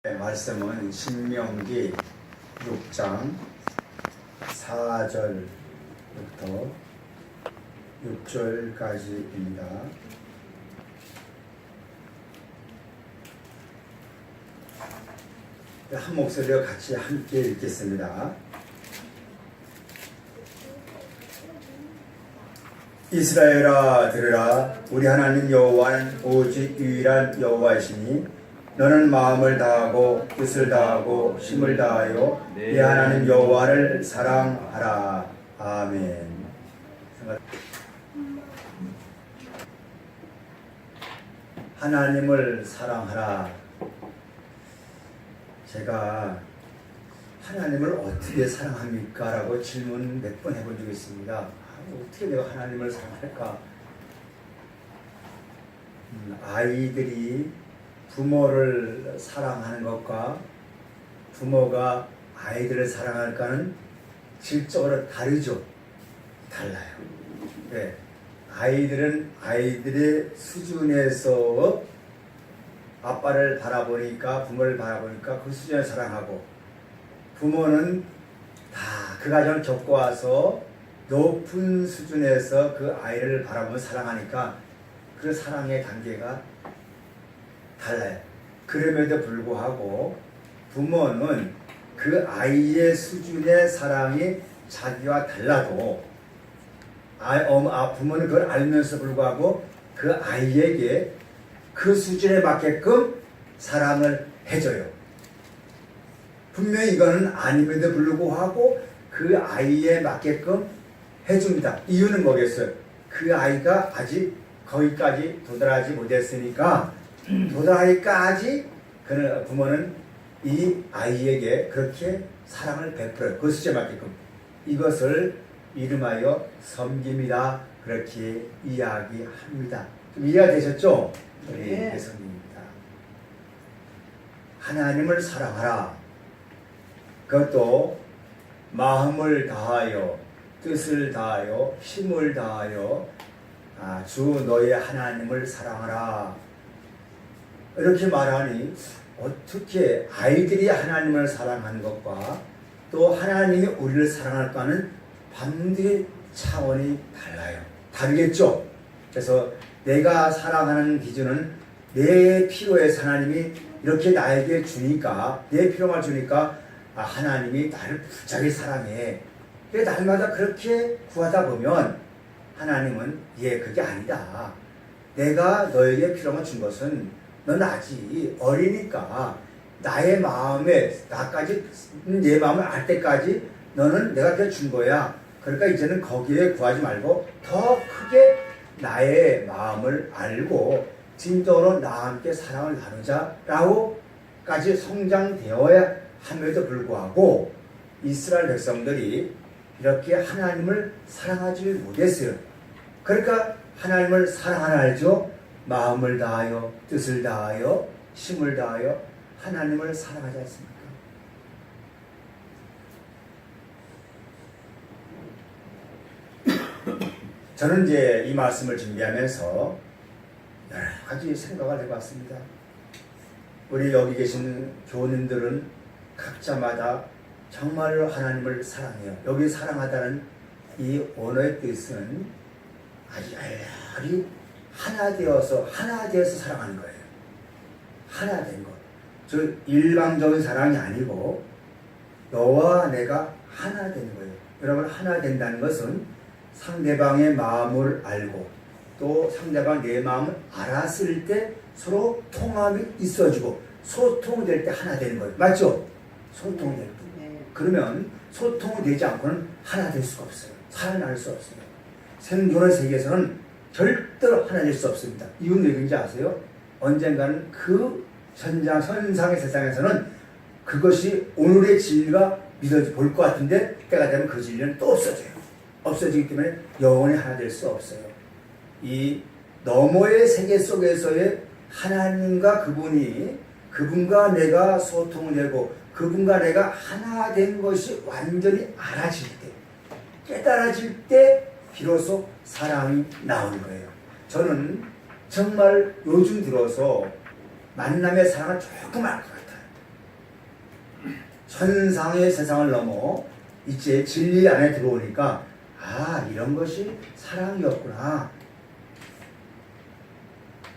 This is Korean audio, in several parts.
말씀은 신명기 6장 4절부터 6절까지입니다. 한 목소리로 같이 함께 읽겠습니다. 이스라엘아 들으라. 우리 하나님 여호와는 오직 유일한 여호와이시니 너는 마음을 다하고 뜻을 다하고 힘을 다하여 네 하나님 여호와를 사랑하라. 아멘. 하나님을 사랑하라. 제가 하나님을 어떻게 사랑합니까? 라고 질문 몇 번 해본 적이 있습니다. 어떻게 내가 하나님을 사랑할까? 아이들이 부모를 사랑하는 것과 부모가 아이들을 사랑할까는 질적으로 다르죠. 달라요. 네. 아이들은 아이들의 수준에서 아빠를 바라보니까, 부모를 바라보니까 그 수준에 사랑하고, 부모는 다 그 가정을 겪어와서 높은 수준에서 그 아이를 바라보며 사랑하니까 그 사랑의 단계가 달라요. 그럼에도 불구하고 부모는 그 아이의 수준의 사랑이 자기와 달라도 부모는 그걸 알면서 불구하고 그 아이에게 그 수준에 맞게끔 사랑을 해줘요. 분명히 이거는 아님에도 불구하고 그 아이에 맞게끔 해줍니다. 이유는 뭐겠어요? 그 아이가 아직 거기까지 도달하지 못했으니까 도달하기까지 그는 부모는 이 아이에게 그렇게 사랑을 베풀어요. 그 수준에 맞게끔. 이것을 이름하여 섬김이다. 그렇게 이야기합니다. 좀 이해가 되셨죠? 네. 섬깁니다. 하나님을 사랑하라. 그것도 마음을 다하여 뜻을 다하여 힘을 다하여 주 너의 하나님을 사랑하라. 이렇게 말하니 어떻게 아이들이 하나님을 사랑하는 것과 또 하나님이 우리를 사랑할까는 반드시 차원이 달라요. 다르겠죠? 그래서 내가 사랑하는 기준은 내 필요에서 하나님이 이렇게 나에게 주니까, 내 필요만 주니까 하나님이 나를 불자리 사랑해. 날마다 그렇게 구하다 보면 하나님은 그게 아니다. 내가 너에게 필요만 준 것은 넌 아직 어리니까 나의 마음에 나까지 내 마음을 알 때까지 너는 내가 그냥 준 거야. 그러니까 이제는 거기에 구하지 말고 더 크게 나의 마음을 알고 진정으로 나와 함께 사랑을 나누자라고까지 성장되어야 함에도 불구하고 이스라엘 백성들이 이렇게 하나님을 사랑하지 못했어요. 그러니까 하나님을 사랑하나 알죠? 마음을 다하여 뜻을 다하여 힘을 다하여 하나님을 사랑하지 않습니까? 저는 이제 이 말씀을 준비하면서 여러 가지 생각을 해봤습니다. 우리 여기 계신 교우님들은 각자마다 정말로 하나님을 사랑해요. 여기 사랑하다는 이 언어의 뜻은 아주 열렬히 하나 되어서 사랑하는 거예요. 하나 된 것. 즉 일방적인 사랑이 아니고 너와 내가 하나 되는 거예요. 여러분, 하나 된다는 것은 상대방의 마음을 알고 또 상대방 내 마음을 알았을 때 서로 통함이 있어지고 소통될 때 하나 되는 거예요. 맞죠? 소통될 때. 그러면 소통이 되지 않고는 하나 될 수가 없어요. 살아날 수 없어요. 생존의 세계에서는 절대로 하나 될 수 없습니다. 이유는 왜 그런지 아세요? 언젠가는 그 선상의 세상에서는 그것이 오늘의 진리가 믿어져 볼 것 같은데 때가 되면 그 진리는 또 없어져요. 없어지기 때문에 영원히 하나 될 수 없어요. 이 너머의 세계 속에서의 하나님과 그분과 내가 소통을 되고 그분과 내가 하나 된 것이 완전히 알아질 때, 깨달아질 때 비로소 사랑이 나오는 거예요. 저는 정말 요즘 들어서 만남의 사랑을 조금 알 것 같아요. 천상의 세상을 넘어 이제 진리 안에 들어오니까 이런 것이 사랑이었구나.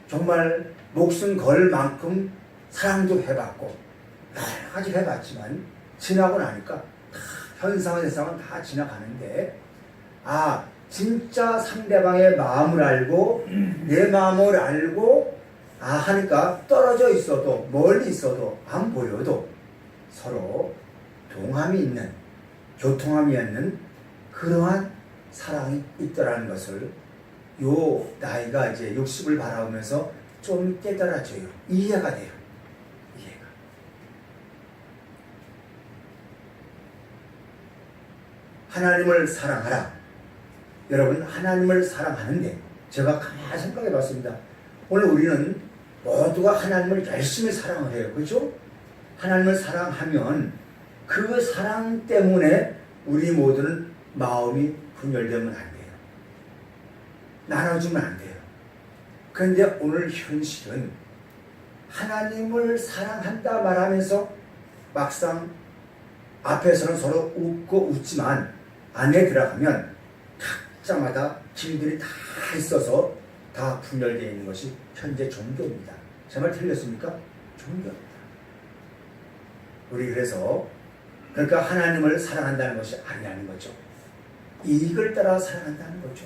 정말 목숨 걸 만큼 사랑도 해봤고 여러 가지 해봤지만 지나고 나니까 다 현상의 세상은 다 지나가는데 진짜 상대방의 마음을 알고 내 마음을 알고 하니까 떨어져 있어도 멀리 있어도 안 보여도 서로 동함이 있는 교통함이 있는 그러한 사랑이 있더라는 것을 요 나이가 이제 60을 바라보면서 좀 깨달아져요. 이해가 돼요. 이해가. 하나님을 사랑하라. 여러분 하나님을 사랑하는데 제가 가만히 생각해 봤습니다. 오늘 우리는 모두가 하나님을 열심히 사랑을 해요. 그렇죠? 하나님을 사랑하면 그 사랑 때문에 우리 모두는 마음이 분열되면 안 돼요. 나눠주면 안 돼요. 그런데 오늘 현실은 하나님을 사랑한다 말하면서 막상 앞에서는 서로 웃고 웃지만 안에 들어가면 각자마다 길들이 다 있어서 다 분열되어 있는 것이 현재 종교입니다. 제 말 틀렸습니까? 종교입니다. 우리 그러니까 하나님을 사랑한다는 것이 아니라는 거죠. 이익을 따라 사랑한다는 거죠.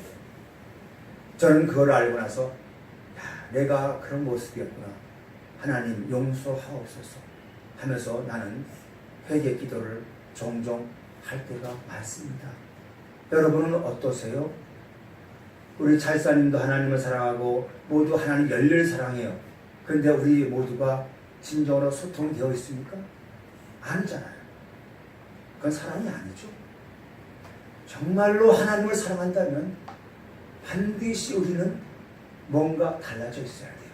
저는 그걸 알고 나서 내가 그런 모습이었구나. 하나님 용서하옵소서 하면서 나는 회개 기도를 종종 할 때가 많습니다. 여러분은 어떠세요? 우리 찰사님도 하나님을 사랑하고 모두 하나님 열렬히 사랑해요. 그런데 우리 모두가 진정으로 소통되어 있습니까? 아니잖아요. 그건 사랑이 아니죠. 정말로 하나님을 사랑한다면 반드시 우리는 뭔가 달라져 있어야 돼요.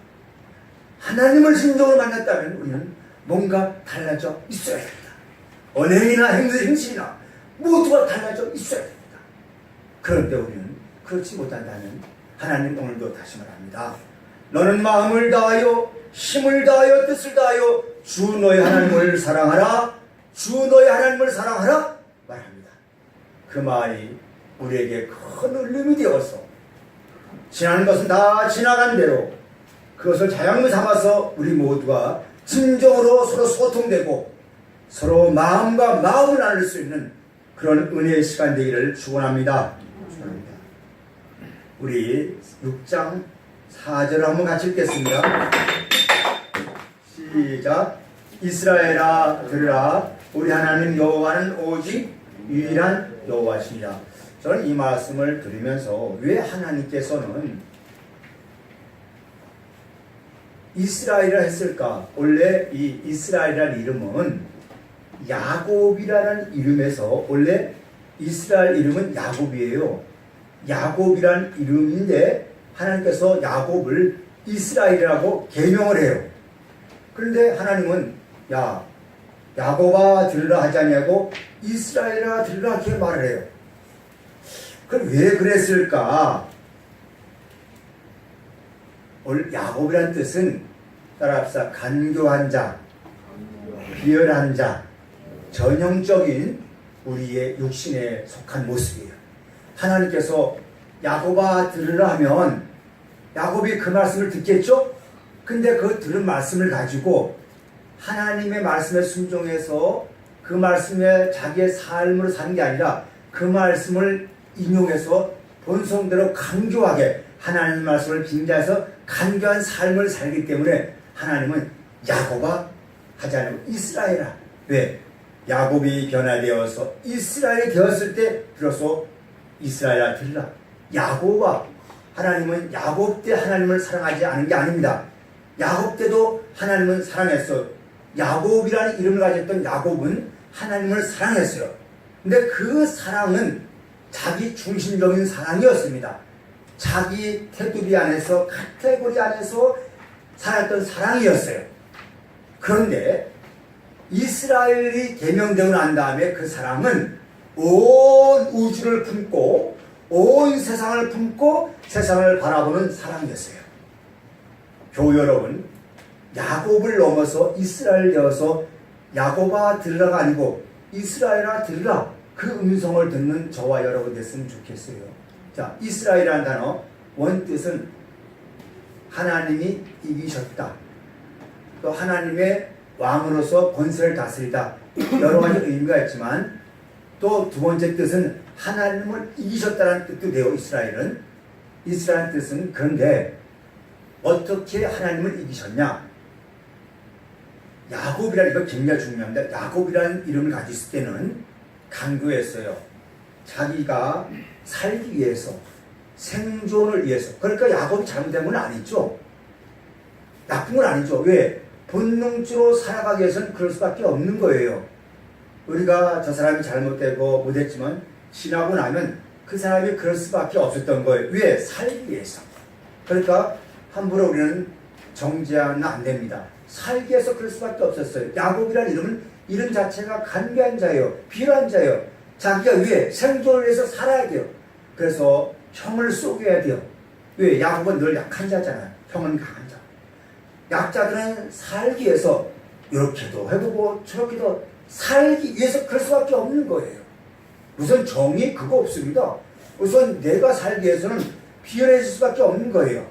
하나님을 진정으로 만났다면 우리는 뭔가 달라져 있어야 됩니다. 언행이나 행실이나 모두가 달라져 있어야 됩니다. 그런데 우리는 그렇지 못한다면 하나님 오늘도 다시 말합니다. 너는 마음을 다하여 힘을 다하여 뜻을 다하여 주 너의 하나님을 사랑하라. 주 너의 하나님을 사랑하라 말합니다. 그 말이 우리에게 큰 울림이 되어서 지나는 것은 다 지나간 대로 그것을 자양로 삼아서 우리 모두가 진정으로 서로 소통되고 서로 마음과 마음을 나눌 수 있는 그런 은혜의 시간 되기를 축원합니다. 우리 6장 4절을 한번 같이 읽겠습니다. 시작. 이스라엘아 들으라. 우리 하나님 여호와는 오직 유일한 여호와시니라. 저는 이 말씀을 들으면서 왜 하나님께서는 이스라엘이라 했을까? 원래 이 이스라엘이라는 이름은 야곱이라는 이름에서 원래 이스라엘 이름은 야곱이에요. 야곱이라는 이름인데 하나님께서 야곱을 이스라엘이라고 개명을 해요. 그런데 하나님은 야곱아 들으라 하지 아니하고 이스라엘아 들으라 이렇게 말을 해요. 그럼 왜 그랬을까? 야곱이라는 뜻은 따라합시다. 간교한 자, 비열한 자, 전형적인 우리의 육신에 속한 모습이에요. 하나님께서 야곱아 들으라 하면 야곱이 그 말씀을 듣겠죠? 근데 그 들은 말씀을 가지고 하나님의 말씀에 순종해서 그 말씀에 자기의 삶으로 사는 게 아니라 그 말씀을 인용해서 본성대로 간교하게 하나님 말씀을 빙자해서 간교한 삶을 살기 때문에 하나님은 야곱아 하지 않고 이스라엘아. 왜? 야곱이 변화되어서 이스라엘이 되었을 때 비로소 이스라엘아 들으라. 야곱아. 하나님은 야곱 때 하나님을 사랑하지 않은 게 아닙니다. 야곱 때도 하나님은 사랑했어. 야곱이라는 이름을 가졌던 야곱은 하나님을 사랑했어요. 근데 그 사랑은 자기 중심적인 사랑이었습니다. 자기 테두리 안에서 카테고리 안에서 살았던 사랑이었어요. 그런데 이스라엘이 개명되고 난 다음에 그 사랑은 온 우주를 품고 온 세상을 품고 세상을 바라보는 사랑이었어요. 교우 여러분, 야곱을 넘어서 이스라엘 되어서 야곱아 들으라가 아니고 이스라엘아 들으라, 그 음성을 듣는 저와 여러분 됐으면 좋겠어요. 자, 이스라엘이라는 단어 원뜻은 하나님이 이기셨다, 또 하나님의 왕으로서 권세를 다스리다, 여러 가지 의미가 있지만 또 두 번째 뜻은 하나님을 이기셨다는 뜻도 돼요. 이스라엘 뜻은. 그런데 어떻게 하나님을 이기셨냐? 야곱이라는, 이거 굉장히 중요합니다. 야곱이라는 이름을 가졌을 때는 강구했어요. 자기가 살기 위해서, 생존을 위해서. 그러니까 야곱이 잘못된 건 아니죠. 나쁜 건 아니죠. 왜? 본능적으로 살아가기 위해서는 그럴 수밖에 없는 거예요. 우리가 저 사람이 잘못되고 못했지만 지나고 나면 그 사람이 그럴 수밖에 없었던 거예요. 왜? 살기 위해서. 그러니까 함부로 우리는 정죄하면 안 됩니다. 살기 위해서 그럴 수밖에 없었어요. 야곱이라는 이름은 이름 자체가 간교한 자예요. 비열한 자예요. 자기가 왜? 생존을 위해서 살아야 돼요. 그래서 형을 속여야 돼요. 왜? 야곱은 늘 약한 자잖아요. 형은 강한 자. 약자들은 살기 위해서 이렇게도 해보고 저렇게도 살기 위해서 그럴 수밖에 없는 거예요. 우선 정이 그거 없습니다. 우선 내가 살기 위해서는 비열해질 수밖에 없는 거예요.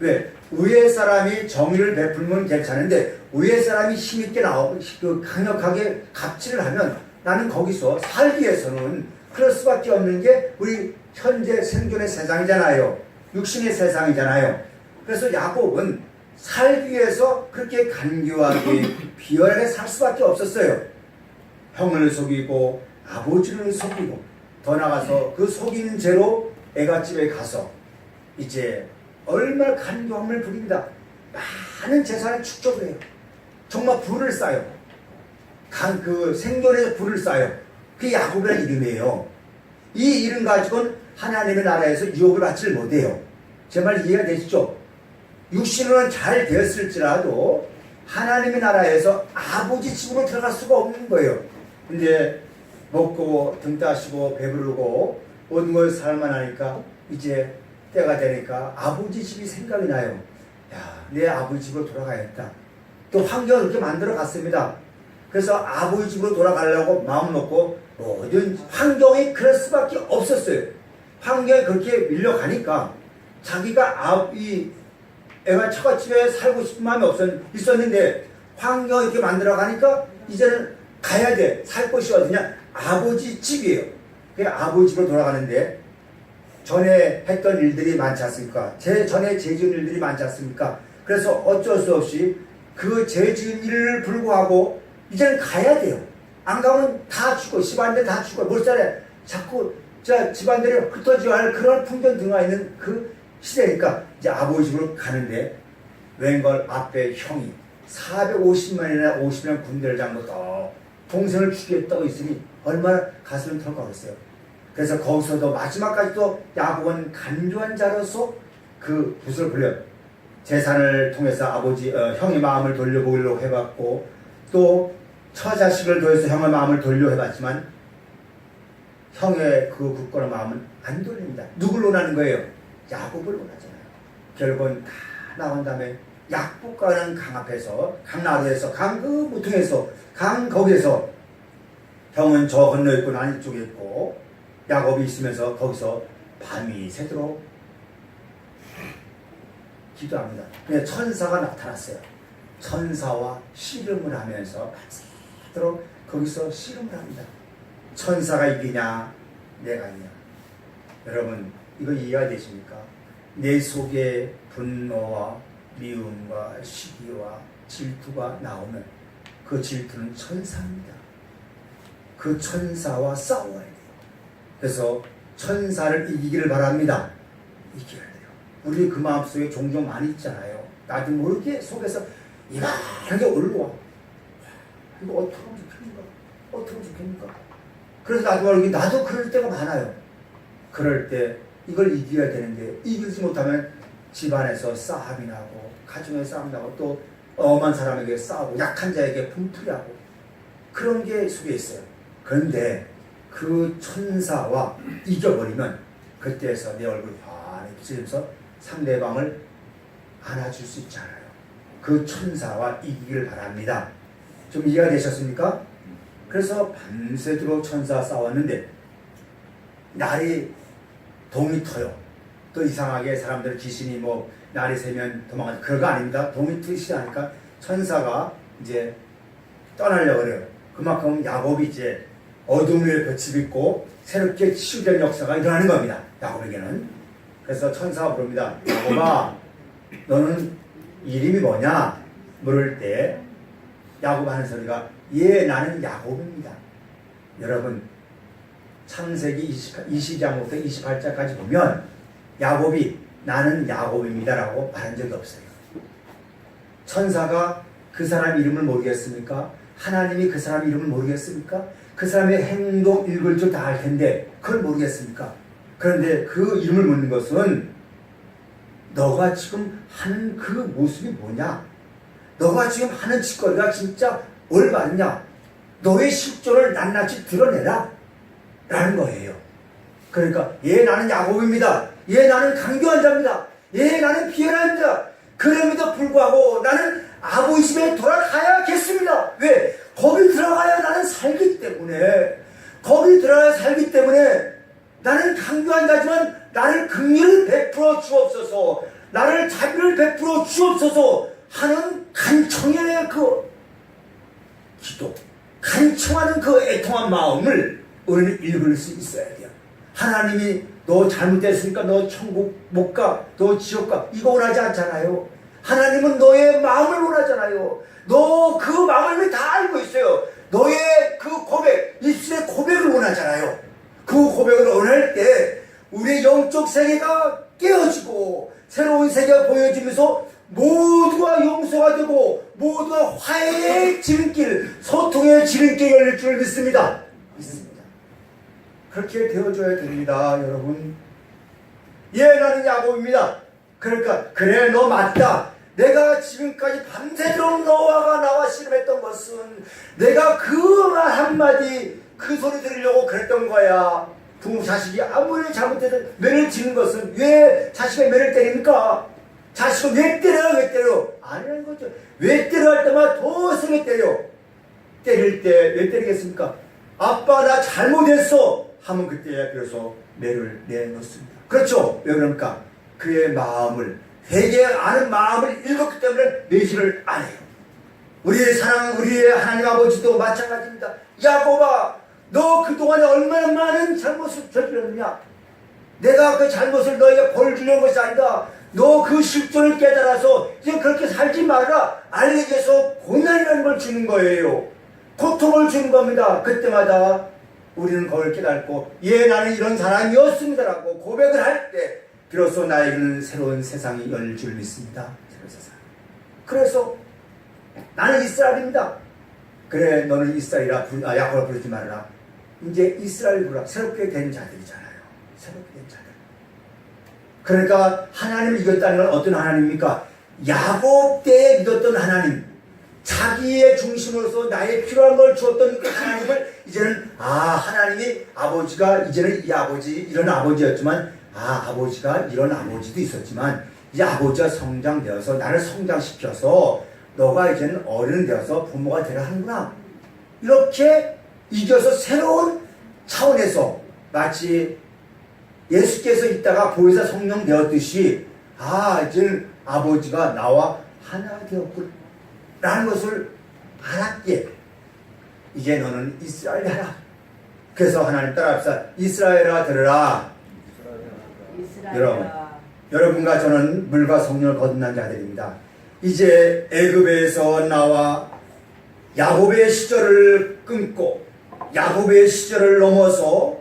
왜? 위에 사람이 정의를 베풀면 괜찮은데 위에 사람이 힘있게 나오고 강력하게 갑질을 하면 나는 거기서 살기 위해서는 그럴 수밖에 없는 게 우리 현재 생존의 세상이잖아요. 육신의 세상이잖아요. 그래서 야곱은 살기 위해서 그렇게 간교하게 비열하게 살 수밖에 없었어요. 형을 속이고 아버지를 속이고 더 나가서 그 속인 죄로 애갓집에 가서 이제 얼마나 간교함을 부립니다. 많은 재산을 축적을 해요. 정말 부를 쌓아요. 그 생존에서 부를 쌓아요. 그게 야곱이라는 이름이에요. 이 이름 가지고는 하나님의 나라에서 유업을 받지를 못해요. 제 말 이해가 되시죠? 육신으로는 잘 되었을지라도 하나님의 나라에서 아버지 집으로 들어갈 수가 없는 거예요. 근데 먹고 등 따시고 배부르고 모든 걸 살만하니까 이제 때가 되니까 아버지 집이 생각이 나요. 야, 내 아버지 집으로 돌아가야겠다. 또 환경을 그렇게 만들어 갔습니다. 그래서 아버지 집으로 돌아가려고 마음 먹고 모든 환경이 그럴 수밖에 없었어요. 환경이 그렇게 밀려가니까 자기가 애가 처갓집에 살고 싶은 마음이 있었는데 환경이 이렇게 만들어 가니까 이제는 가야 돼. 살 곳이 어디냐? 아버지 집이에요. 그 아버지 집으로 돌아가는데 전에 했던 일들이 많지 않습니까? 전에 죄 지은 일들이 많지 않습니까? 그래서 어쩔 수 없이 그 죄 지은 일을 불구하고 이제는 가야 돼요. 안 가면 다 죽어. 집안들 다 죽어. 몰살에 자꾸 집안들이 흩어져야 할 그런 풍경 등화 있는 그 시대니까 이제 아버지 집으로 가는데 웬걸 앞에 형이 450만이나 50년 군대를 잡고도 동생을 죽이겠다고 있으니 얼마나 가슴을 털컥했어요. 그래서 거기서도 마지막까지도 야곱은 간교한 자로서 그 붓을 불려 재산을 통해서 형의 마음을 돌려보려고 해봤고 또 처자식을 통해서 형의 마음을 돌려 해봤지만 형의 그 굳건한 마음은 안 돌립니다. 누굴 논하는 거예요? 야곱을 논하잖아요. 결국은 다 나온 다음에 약복과는 강 앞에서 강나루에서 강 그 무통에서 강 거기에서 형은 저 건너 있고 난 이쪽에 있고 야곱이 있으면서 거기서 밤이 새도록 기도합니다. 천사가 나타났어요. 천사와 씨름을 하면서 밤새도록 거기서 씨름을 합니다. 천사가 이기냐 내가 이기냐. 여러분 이거 이해가 되십니까? 내 속에 분노와 미움과 시기와 질투가 나오면 그 질투는 천사입니다. 그 천사와 싸워야 돼요. 그래서 천사를 이기기를 바랍니다. 이겨야 돼요. 우리 그 마음속에 종종 많이 있잖아요. 나도 모르게 속에서 이상하게 올라와. 이거 어떻게 하면 좋겠는가? 어떻게 하면 좋겠는가? 그래서 나도 모르게 나도 그럴 때가 많아요. 그럴 때 이걸 이겨야 되는데 이기지 못하면 집안에서 싸움이 나고 가정에서 싸움 나고 또 엄한 사람에게 싸우고 약한 자에게 분풀이하고 그런 게 속에 있어요. 그런데 그 천사와 이겨버리면 그때에서 내 얼굴 환히 비치면서 상대방을 안아줄 수 있잖아요. 그 천사와 이기기를 바랍니다. 좀 이해가 되셨습니까? 그래서 밤새도록 천사와 싸웠는데 날이 동이 터요. 또 이상하게 사람들 귀신이 뭐 날이 새면 도망가는 그런 거 아닙니다. 동이 트이지 않으니까 천사가 이제 떠나려고 그래요. 그만큼 야곱이 이제 어둠 위에 볏을 입고 새롭게 치유된 역사가 일어나는 겁니다. 야곱에게는. 그래서 천사가 부릅니다. 야곱아, 너는 이름이 뭐냐? 물을 때 야곱 하는 소리가 예, 나는 야곱입니다. 여러분 창세기 20장부터 28장까지 보면 야곱이 나는 야곱입니다라고 말한 적이 없어요. 천사가 그 사람 이름을 모르겠습니까? 하나님이 그 사람 이름을 모르겠습니까? 그 사람의 행동 읽을 줄 다 알 텐데 그걸 모르겠습니까? 그런데 그 이름을 묻는 것은 너가 지금 하는 그 모습이 뭐냐? 너가 지금 하는 짓거리가 진짜 올바르냐? 너의 실존을 낱낱이 드러내라 라는 거예요. 그러니까 예, 나는 야곱입니다. 예, 나는 강교한 자입니다. 예, 나는 비열한 자. 그럼에도 불구하고 나는 아버지 집에 돌아가야겠습니다. 왜? 거기 들어가야 나는 살기 때문에, 거기 들어가야 살기 때문에 나는 강교한 자지만 나를 긍휼을 베풀어 주옵소서, 나를 자비를 베풀어 주옵소서 하는 간청의 그 기도, 간청하는 그 애통한 마음을 우리는 읽을 수 있어야 돼요. 하나님이 너 잘못됐으니까 너 천국 못 가, 너 지옥 가, 이거 원하지 않잖아요. 하나님은 너의 마음을 원하잖아요. 너 그 마음을 다 알고 있어요. 너의 그 고백, 입술의 고백을 원하잖아요. 그 고백을 원할 때 우리의 영적 세계가 깨어지고 새로운 세계가 보여지면서 모두가 용서가 되고 모두가 화해의 지름길, 소통의 지름길이 열릴 줄 믿습니다. 그렇게 되어줘야 됩니다, 여러분. 예, 나는 야곱입니다. 그러니까 그래, 너 맞다. 내가 지금까지 밤새도록 너와 나와 씨름했던 것은 내가 그 말 한마디 그 소리 들으려고 그랬던 거야. 부모 자식이 아무리 잘못해도 매를 지는 것은 왜 자식의 매를 때립니까? 자식을 왜 때려요? 왜 때려? 아니라는 거죠. 왜 때려 할 때마다 더 세게 때려. 때릴 때 왜 때리겠습니까? 아빠 나 잘못했어 하면 그때야 비로소 매를 내놓습니다. 그렇죠? 왜 그럽니까? 그의 마음을, 회개하는 마음을 읽었기 때문에 매실을 안 해요. 우리의 사랑, 우리의 하나님 아버지도 마찬가지입니다. 야곱아, 너 그동안에 얼마나 많은 잘못을 저질렀느냐? 내가 그 잘못을 너에게 벌 주려는 것이 아니다. 너 그 실존을 깨달아서 이제 그렇게 살지 말아라. 알기 위해서 고난이라는 걸 주는 거예요. 고통을 주는 겁니다. 그때마다 우리는 그걸 깨닫고 예, 나는 이런 사람이었습니다라고 고백을 할 때 비로소 나에게는 새로운 세상이 열릴 줄 믿습니다. 새로운 세상. 그래서 나는 이스라엘입니다. 그래, 너는 이스라엘이라 야곱을 부르지 말아라. 이제 이스라엘 부르라. 새롭게 된 자들이잖아요. 새롭게 된 자들. 그러니까 하나님을 이겼다는 건 어떤 하나님입니까? 야곱 때에 믿었던 하나님, 자기의 중심으로서 나의 필요한 걸 주었던 그 하나님을 이제는 하나님이 아버지가 이제는 이 아버지 이런 아버지였지만 아버지가 이런 아버지도 있었지만 이제 아버지가 성장되어서 나를 성장시켜서 너가 이제는 어른 되어서 부모가 되라 하는구나. 이렇게 이겨서 새로운 차원에서 마치 예수께서 있다가 보혜사 성령 되었듯이 이제는 아버지가 나와 하나 되었군 라는 것을 알았기에 이제 너는 이스라엘이라. 그래서 하나님 따라합시다. 이스라엘아 들으라. 여러분과 저는 물과 성령을 거듭난 자들입니다. 이제 애굽에서 나와 야곱의 시절을 끊고 야곱의 시절을 넘어서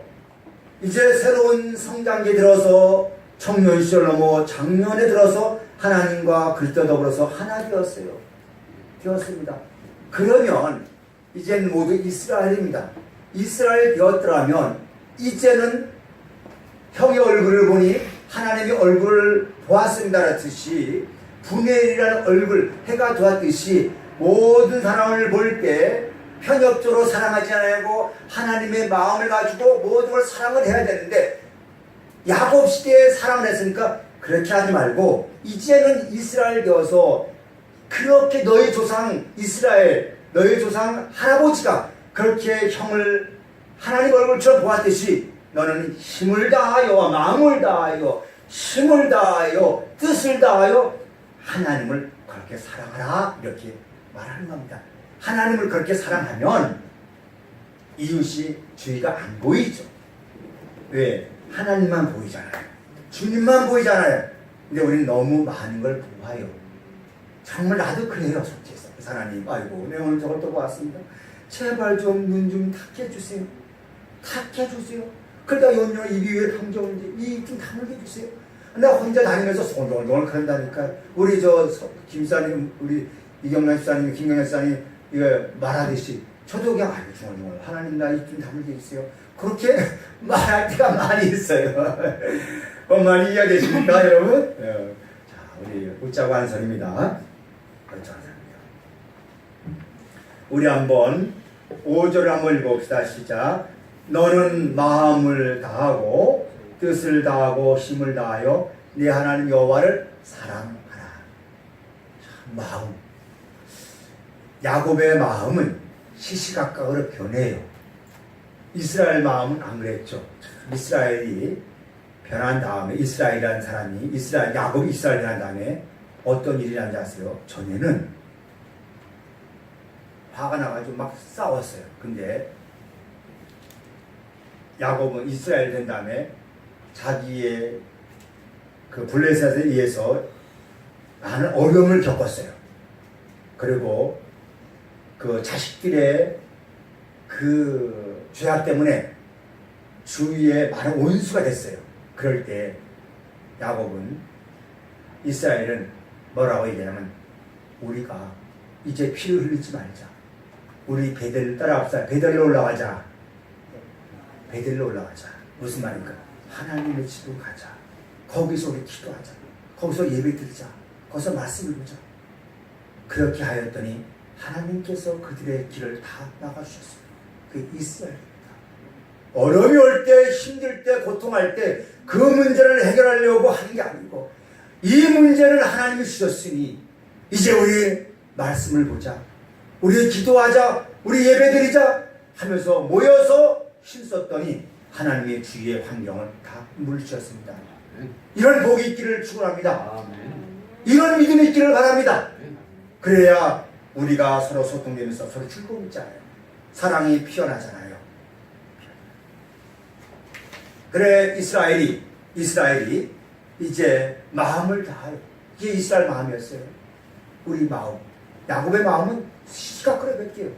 이제 새로운 성장기에 들어서 청년 시절 넘어 장년에 들어서 하나님과 그리스도 더불어서 하나 되었습니다. 그러면 이제는 모두 이스라엘입니다. 이스라엘 되었더라면 이제는 형의 얼굴을 보니 하나님의 얼굴을 보았습니다 하듯이 분해일이라는 얼굴, 해가 되었듯이 모든 사람을 볼 때 편협적으로 사랑하지 않고 하나님의 마음을 가지고 모든 걸 사랑을 해야 되는데 야곱 시대에 사랑을 했으니까 그렇게 하지 말고 이제는 이스라엘 되어서 그렇게 너희 조상 이스라엘 너희 조상 할아버지가 그렇게 형을 하나님 얼굴처럼 보았듯이 너는 힘을 다하여 마음을 다하여 힘을 다하여 뜻을 다하여 하나님을 그렇게 사랑하라 이렇게 말하는 겁니다. 하나님을 그렇게 사랑하면 이웃이 주위가 안 보이죠. 왜? 하나님만 보이잖아요. 주님만 보이잖아요. 근데 우리는 너무 많은 걸 보아요. 정말 나도 그래요. 속해서 하나님 아이고 내가 오늘 저걸 또 보았습니다. 제발 좀 눈 좀 탁해 주세요. 탁해 주세요. 그러다 연료 입이 왜 감겨오는지 이 좀 다물게 주세요. 내가 혼자 다니면서 송동동을 그런다니까. 우리 김사님, 우리 이경란 집사님, 김경란 집사님 이거 말하듯이 저도 그냥 아이고 중얼중얼 하나님 나 입 좀 다물게 주세요. 그렇게 말할 때가 많이 있어요. 많이 이해되십니까 여러분? 자, 우리 웃자고 하는 소리입니다. 그렇죠. 우리 한번 5절을 한번 읽어봅시다. 시작. 너는 마음을 다하고 뜻을 다하고 힘을 다하여 네 하나님 여호와를 사랑하라. 마음. 야곱의 마음은 시시각각으로 변해요. 이스라엘 마음은 안 그랬죠. 이스라엘이 변한 다음에 이스라엘이라는 사람이 야곱이 이스라엘이라는 다음에 어떤 일이 난지 아세요? 전에는 화가 나가지고 막 싸웠어요. 근데 야곱은 이스라엘 된 다음에 자기의 그 블레셋에 의해서 많은 어려움을 겪었어요. 그리고 그 자식들의 그 죄악 때문에 주위에 많은 원수가 됐어요. 그럴 때 야곱은 이스라엘은 뭐라고 얘기하냐면 우리가 이제 피를 흘리지 말자. 우리 베델을 따라갑시다. 베델로 올라가자. 베델로 올라가자. 무슨 말입니까? 하나님의 집으로 가자. 거기서 우리 기도하자. 거기서 예배 드리자. 거기서 말씀을 보자. 그렇게 하였더니 하나님께서 그들의 길을 다 나가주셨어요. 그게 이스라엘입니다. 어려움이 올 때, 힘들 때, 고통할 때 그 문제를 해결하려고 하는 게 아니고 이 문제를 하나님이 주셨으니 이제 우리 말씀을 보자. 우리 기도하자. 우리 예배드리자 하면서 모여서 힘썼더니 하나님의 주위의 환경을 다 물리쳤습니다. 이런 복이 있기를 축원합니다. 이런 믿음이 있기를 바랍니다. 그래야 우리가 서로 소통되면서 서로 즐거움 있잖아요. 사랑이 피어나잖아요. 그래 이스라엘이 이제 마음을 다하여. 이게 이스라엘 마음이었어요. 우리 마음. 야곱의 마음은 시각으로 뵐게요.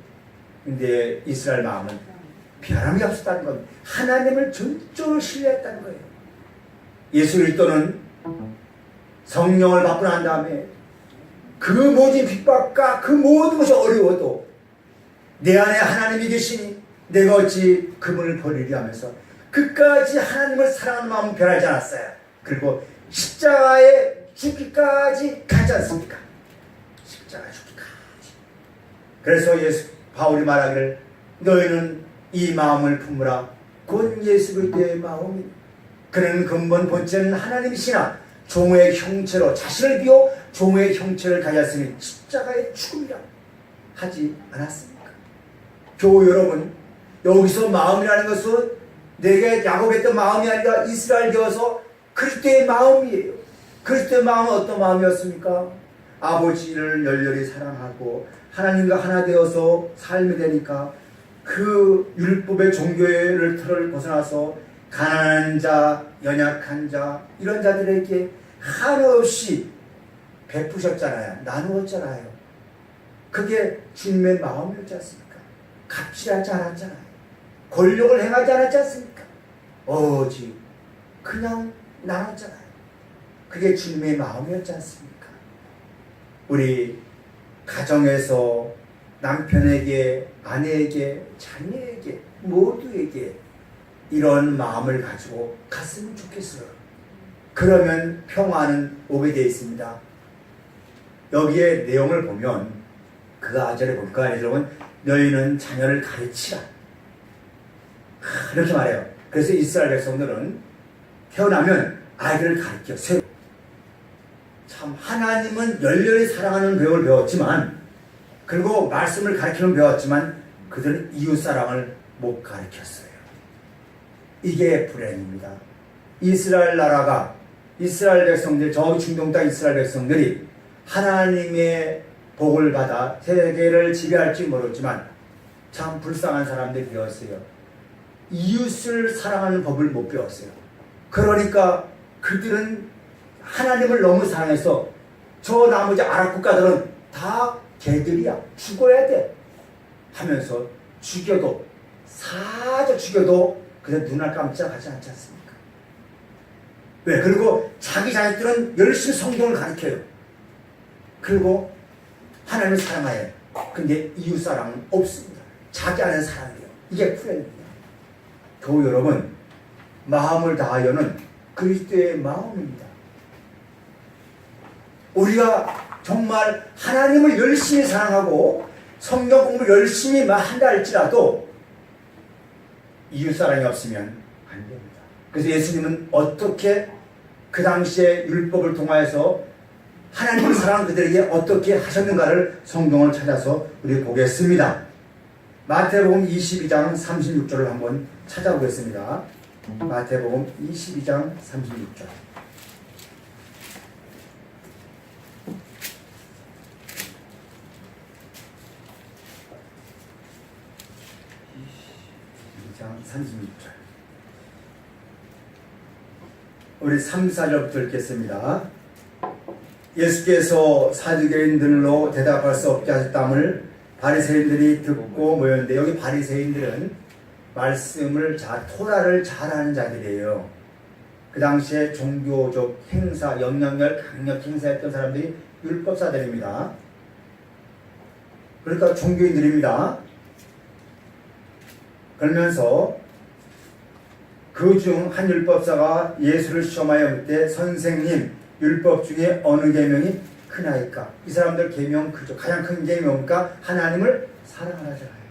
근데 이스라엘 마음은 변함이 없었다는 겁니다. 하나님을 전적으로 신뢰했다는 거예요. 예수 그리스도는 성령을 받고 난 다음에 그 모든 핍박과 그 모든 것이 어려워도 내 안에 하나님이 계시니 내가 어찌 그분을 버리리 하면서 끝까지 하나님을 사랑하는 마음은 변하지 않았어요. 그리고 십자가에 죽기까지 가지 않습니까? 십자가에 죽기까지. 그래서 바울이 말하기를 너희는 이 마음을 품으라. 곧 예수 그리스도의 마음이. 그는 근본 본체는 하나님이시나 종의 형체로 자신을 비워 종의 형체를 가졌으니 십자가의 죽음이라 하지 않았습니까? 교우 여러분, 여기서 마음이라는 것은 내게 야곱했던 마음이 아니라 이스라엘 되어서 그리스도의 마음이에요. 그리스도의 마음은 어떤 마음이었습니까? 아버지를 열렬히 사랑하고 하나님과 하나 되어서 삶이 되니까 그 율법의 종교의 틀을 벗어나서 가난한 자, 연약한 자 이런 자들에게 한없이 베푸셨잖아요. 나누었잖아요. 그게 주님의 마음이었지 않습니까? 갑질하지 않았잖아요. 권력을 행하지 않았지 않습니까? 오직 그냥 나눴잖아요. 그게 주님의 마음이었지 않습니까? 우리 가정에서 남편에게, 아내에게, 자녀에게, 모두에게 이런 마음을 가지고 갔으면 좋겠어요. 그러면 평화는 오게 되어 있습니다. 여기에 내용을 보면 그 아절에 보면 그 안에 들어보면 너희는 자녀를 가르치라 이렇게 말해요. 그래서 이스라엘 백성들은 태어나면 아이들을 가르쳐 참 하나님은 열렬히 사랑하는 배움을 배웠지만 그리고 말씀을 가르치는 배웠지만 그들은 이웃사랑을 못 가르쳤어요. 이게 불행입니다. 이스라엘 나라가, 이스라엘 백성들, 저 중동 땅 이스라엘 백성들이 하나님의 복을 받아 세계를 지배할지 모르지만 참 불쌍한 사람들이 되었어요. 이웃을 사랑하는 법을 못 배웠어요. 그러니까 그들은 하나님을 너무 사랑해서 저 나머지 아랍 국가들은 다 개들이야, 죽어야 돼 하면서 죽여도, 사자 죽여도 그냥 눈을 깜짝하지 않지 않습니까? 왜? 그리고 자기 자식들은 열심히 성경을 가르쳐요. 그리고 하나님을 사랑해요. 근데 이웃사랑은 없습니다. 자기 안에 사랑해요. 이게 불행입니다. 교우 여러분, 마음을 다하여는 그리스도의 마음입니다. 우리가 정말 하나님을 열심히 사랑하고 성경 공부를 열심히 한다 할지라도 이웃사랑이 없으면 안 됩니다. 그래서 예수님은 어떻게 그 당시에 율법을 통하여서 하나님을 사랑하는 그들에게 어떻게 하셨는가를 성경을 찾아서 우리 보겠습니다. 마태복음 22장 36절을 한번 찾아보겠습니다. 마태복음 22장 36절. 우리 3, 4절부터 읽겠습니다. 예수께서 사두개인들로 대답할 수 없게 하셨다함을 바리새인들이 듣고 모였는데, 여기 바리새인들은 말씀을 토라를 잘하는 자들이에요. 그 당시에 종교적 행사, 영향력 강력 행사했던 사람들이 율법사들입니다. 그러니까 종교인들입니다. 그러면서 그 중 한 율법사가 예수를 시험하여 묻되, 선생님, 율법 중에 어느 계명이 크나이까? 이 사람들 계명 그죠. 가장 큰 계명이니까 하나님을 사랑하자요.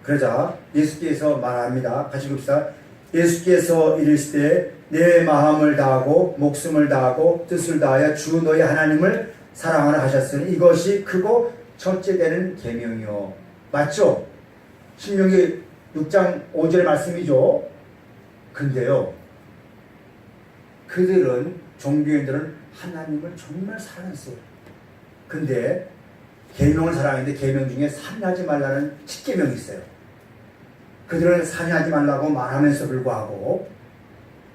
그러자 예수께서 말합니다. 같이 봅시다. 예수께서 이르시되 내 마음을 다하고 목숨을 다하고 뜻을 다하여 주 너희 하나님을 사랑하라 하셨으니 이것이 크고 첫째 되는 계명이요. 맞죠? 신명기 6장 5절 말씀이죠. 근데요, 그들은, 종교인들은 하나님을 정말 사랑했어요. 근데 계명을 사랑했는데 계명 중에 살인하지 말라는 10계명이 있어요. 그들은 살인하지 말라고 말하면서 불구하고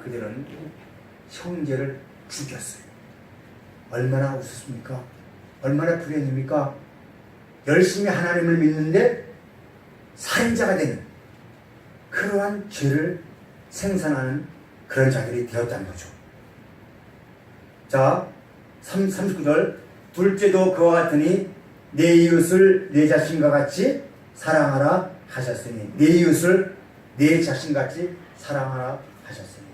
그들은 형제를 죽였어요. 얼마나 우습습니까? 얼마나 불행입니까? 열심히 하나님을 믿는데 살인자가 되는 그러한 죄를 생산하는 그런 자들이 되었다는 거죠. 자, 39절. 둘째도 그와 같으니 내 이웃을 내 자신과 같이 사랑하라 하셨으니, 내 이웃을 내 자신같이 사랑하라 하셨으니.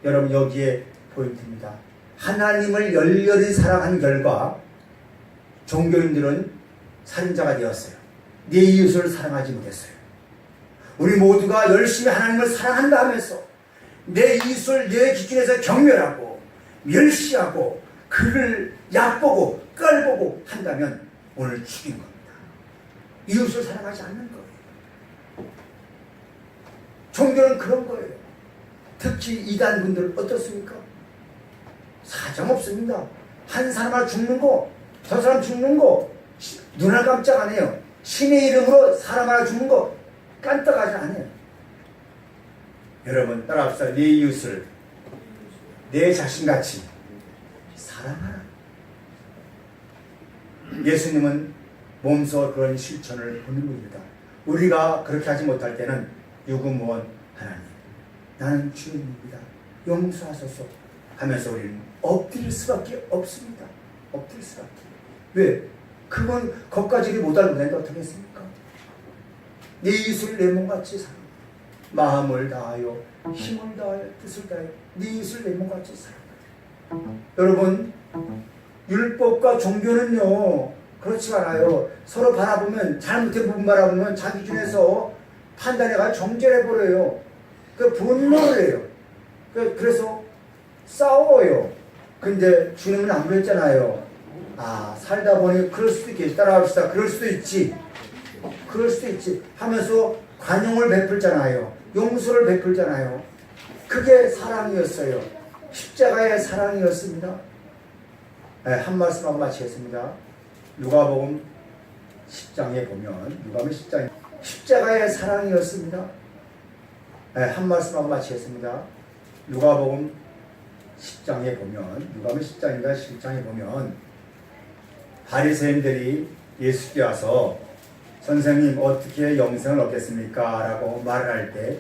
여러분, 여기에 포인트입니다. 하나님을 열렬히 사랑한 결과 종교인들은 살인자가 되었어요. 내 이웃을 사랑하지 못했어요. 우리 모두가 열심히 하나님을 사랑한다 하면서 내 이웃을 내 기준에서 경멸하고 멸시하고 그를 얕보고 깔보고 한다면 오늘 죽인 겁니다. 이웃을 사랑하지 않는 거예요. 종교는 그런 거예요. 특히 이단분들 어떻습니까? 사정없습니다. 한 사람 하나 죽는 거, 저 사람 죽는 거 눈을 깜짝 안 해요. 신의 이름으로 사람 하나 죽는 거 깜짝하지 않아요. 여러분 따라합시다. 내 이웃을 내 자신같이 사랑하라. 예수님은 몸소 그런 실천을 보는 겁니다. 우리가 그렇게 하지 못할 때는 유구무원, 하나님 나는 주인입니다, 용서하소서 하면서 우리는 엎드릴 수밖에 없습니다. 엎드릴 수밖에. 왜? 그건 거기까지 못 알고 내가 어떻게 했습니까? 내 이웃을 내 몸같이 사랑, 마음을 다하여 힘을 다하여 뜻을 다하여 네 이웃을 내 몸같이 사랑하라. 여러분, 율법과 종교는요 그렇지 않아요. 서로 바라보면, 잘못된 부분 바라보면 자기 중에서 판단해가 정죄해버려요. 그 분노를 해요. 그래서 싸워요. 근데 주님은 안 그랬잖아요. 살다 보니 그럴 수도 있겠지. 따라합시다. 그럴 수도 있지. 그럴 수도 있지. 하면서 관용을 베풀잖아요. 용서를 베풀잖아요. 그게 사랑이었어요. 십자가의 사랑이었습니다. 네, 한 말씀하고 마치겠습니다. 누가복음 10장에 보면 누가복음 10장 십자가의 사랑이었습니다. 네, 한 말씀하고 마치겠습니다. 누가복음 10장에 보면 누가복음 10장인가 10장에 보면 바리새인들이 예수께 와서 선생님 어떻게 영생을 얻겠습니까? 라고 말을 할 때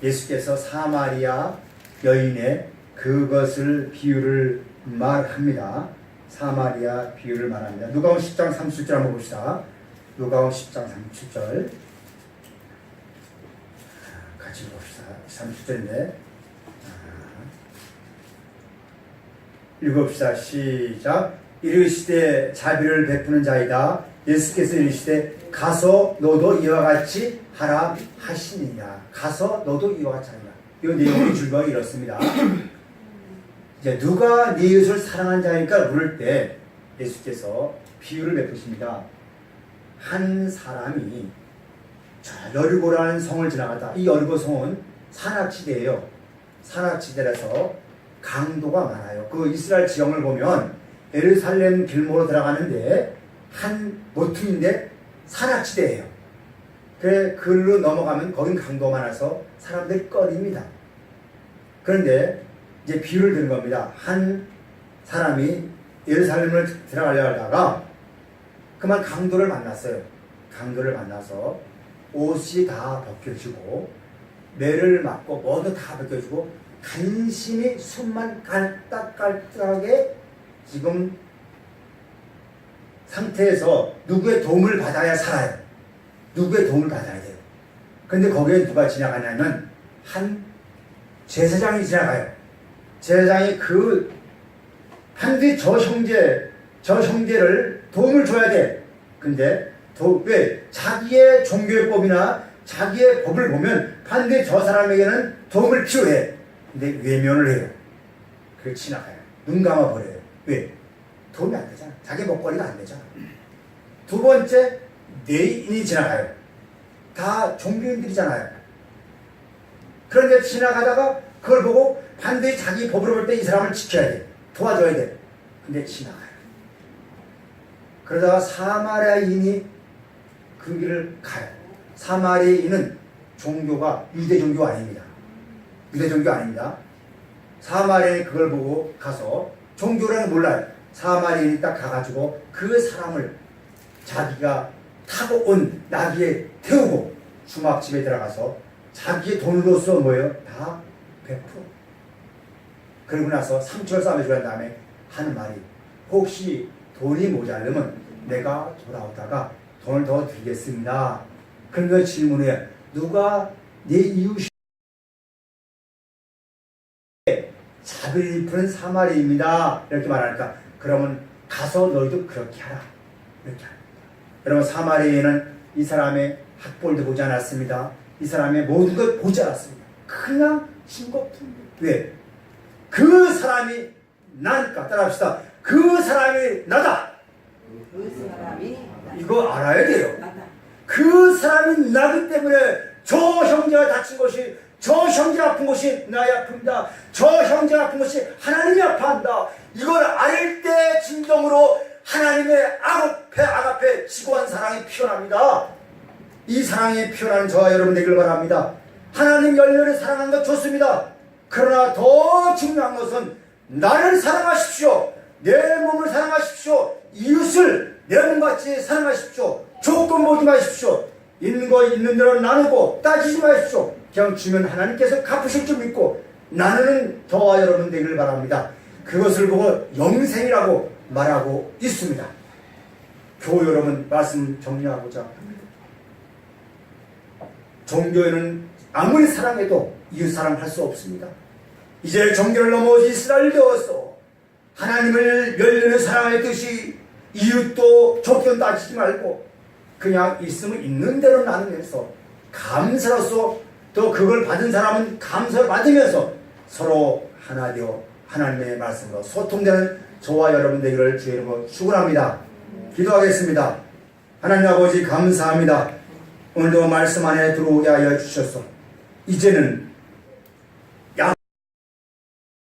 예수께서 사마리아 여인의 그것을 비유를 말합니다. 사마리아 비유를 말합니다. 누가복음 10장 37절 한번 봅시다. 누가복음 10장 37절 같이 봅시다. 30절인데 읽읍시다. 시작. 이르시되 자비를 베푸는 자이다. 예수께서 이르시되 가서 너도 이와 같이 하라 하시니라. 가서 너도 이와 같이 하라. 이 내용의 줄거가 이렇습니다. 이제 누가 네 이웃을 사랑한 자니까 물을 때 예수께서 비유를 베푸십니다. 한 사람이 여리고라는 성을 지나가다. 이 여리고 성은 산악지대예요. 산악지대라서 강도가 많아요. 그 이스라엘 지형을 보면 예루살렘 길목으로 들어가는데 한 모퉁인데 산악지대예요. 그래 글로 넘어가면 거긴 강도가 많아서 사람들이 꺼립니다. 그런데 이제 비유를 드는 겁니다. 한 사람이 예루살렘을 들어가려고 하다가 그만 강도를 만났어요. 강도를 만나서 옷이 다 벗겨지고 매를 맞고 뭐도 다 벗겨지고 간신히 숨만 깔딱깔딱하게 지금 상태에서 누구의 도움을 받아야 살아요. 누구의 도움을 받아야 돼요. 근데 거기에 누가 지나가냐면 한 제사장이 지나가요. 제사장이 그 반드시 저 형제를 도움을 줘야 돼. 근데 왜? 자기의 종교법이나 자기의 법을 보면 반드시 저 사람에게는 도움을 필요해. 근데 외면을 해요. 그걸 지나가요. 눈 감아버려요. 왜? 도움이 안 되잖아. 자기 먹거리가 안 되잖아. 두 번째, 내인이 지나가요. 다 종교인들이잖아요. 그런데 지나가다가 그걸 보고 반드시 자기 법으로 볼 때 이 사람을 지켜야 돼. 도와줘야 돼. 근데 지나가요. 그러다가 사마리아인이 그 길을 가요. 사마리아인은 종교가 유대 종교가 아닙니다. 유대 종교 아닙니다. 사마리아인이 그걸 보고 가서 종교라는 걸 몰라요. 사마리아인이 딱 가가지고 그 사람을 자기가 타고 온 나귀에 태우고 수막집에 들어가서 자기의 돈으로서 뭐예요? 다 베풀어. 그러고 나서 상처를 싸매주고 난 다음에 하는 말이 혹시 돈이 모자르면 내가 돌아오다가 돈을 더 드리겠습니다. 그러면 질문해요. 누가 내 이웃이 자비를 베푸는 사마리아입니다. 이렇게 말하니까 그러면 가서 너희도 그렇게 하라. 이렇게 합니다. 여러분 사마리아는 이 사람의 학벌도 보지 않았습니다. 이 사람의 모든 걸 보지 않았습니다. 그냥 신고품. 왜? 그 사람이 나니까. 따라합시다. 그 사람이 나다. 그 사람이 이거 알아야 돼요. 나다. 그 사람이 나기 때문에 저 형제가 다친 것이 저 형제가 아픈 것이 나의 아픔이다. 저 형제가 아픈 것이 하나님이 아파한다. 이걸 알 때 진정으로 하나님의 아가페 지고한 사랑이 피어납니다. 이 사랑이 피어나는 저와 여러분 되길 바랍니다. 하나님 열렬히 사랑하는 것 좋습니다. 그러나 더 중요한 것은 나를 사랑하십시오. 내 몸을 사랑하십시오. 이웃을 내 몸같이 사랑하십시오. 조건 보지 마십시오. 있는 거 있는 대로 나누고 따지지 마십시오. 그냥 주면 하나님께서 갚으실 줄 믿고 나누는 저와 여러분 되길 바랍니다. 그것을 보고 영생이라고 말하고 있습니다. 교우 여러분 말씀 정리하고자 합니다. 종교에는 아무리 사랑해도 이웃 사랑할 수 없습니다. 이제 종교를 넘어 이스라엘 되어서 하나님을 열렬히 사랑했듯이 이웃도 조건 따지지 말고 그냥 있으면 있는 대로 나누면서 감사로서 또 그걸 받은 사람은 감사를 받으면서 서로 하나 되어 하나님의 말씀으로 소통되는 저와 여러분 되기를 주의 이름으로 축원합니다. 기도하겠습니다. 하나님 아버지 감사합니다. 오늘도 말씀 안에 들어오게 하여 주셔서 이제는